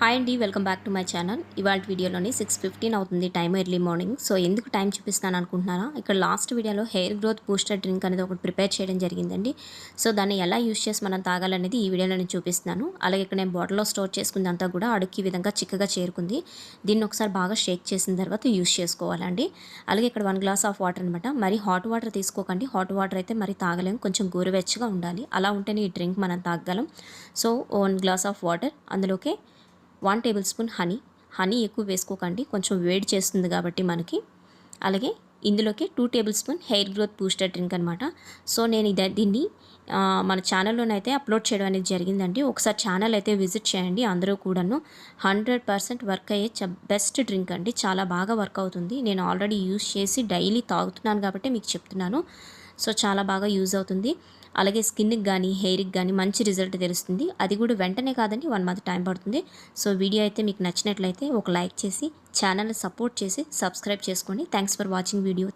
Hi అండి, welcome back to my channel. ఇవాళ వీడియోలోని 6:15 అవుతుంది టైం, ఎర్లీ మార్నింగ్. సో ఎందుకు టైం చూపిస్తున్నాను అనుకుంటున్నారా? ఇక్కడ లాస్ట్ వీడియోలో హెయిర్ గ్రోత్ బూస్టర్ డ్రింక్ అనేది ఒకటి ప్రిపేర్ చేయడం జరిగిందండి. సో దాన్ని ఎలా యూస్ చేసి మనం తాగాలనేది ఈ వీడియోలో నేను చూపిస్తున్నాను. అలాగే ఇక్కడ నేను బాటిల్లో స్టోర్ చేసుకుందంతా కూడా అడుక్కి విధంగా చిక్కగా చేరుకుంది. దీన్ని ఒకసారి బాగా షేక్ చేసిన తర్వాత యూస్ చేసుకోవాలండి. అలాగే ఇక్కడ 1 గ్లాస్ ఆఫ్ వాటర్ అనమాట. మరి హాట్ వాటర్ తీసుకోకండి. హాట్ వాటర్ అయితే మరి తాగలేము, కొంచెం గోరువెచ్చగా ఉండాలి. అలా ఉంటేనే ఈ డ్రింక్ మనం తాగలం. సో 1 గ్లాస్ ఆఫ్ వాటర్, అందులోకి 1 టేబుల్ స్పూన్ హనీ ఎక్కువ వేసుకోకండి, కొంచెం వేడి చేస్తుంది కాబట్టి మనకి. అలాగే ఇందులోకి 2 table spoon hair growth booster drink అనమాట. సో నేను దీన్ని మన ఛానల్లోనైతే అప్లోడ్ చేయడం అనేది జరిగిందండి. ఒకసారి ఛానల్ అయితే విజిట్ చేయండి. అందరూ కూడాను 100% వర్క్ అయ్యే బెస్ట్ డ్రింక్ అండి. చాలా బాగా వర్క్ అవుతుంది. నేను ఆల్రెడీ యూస్ చేసి డైలీ తాగుతున్నాను కాబట్టి మీకు చెప్తున్నాను. సో చాలా బాగా యూజ్ అవుతుంది. అలాగే స్కిన్కి కానీ హెయిర్కి కానీ మంచి రిజల్ట్ తెలుస్తుంది. అది కూడా వెంటనే కాదండి, 1 మంత్ టైం పడుతుంది. సో వీడియో అయితే మీకు నచ్చినట్లయితే ఒక లైక్ చేసి ఛానల్ని సపోర్ట్ చేసి సబ్స్క్రైబ్ చేసుకోండి. Thanks for watching video.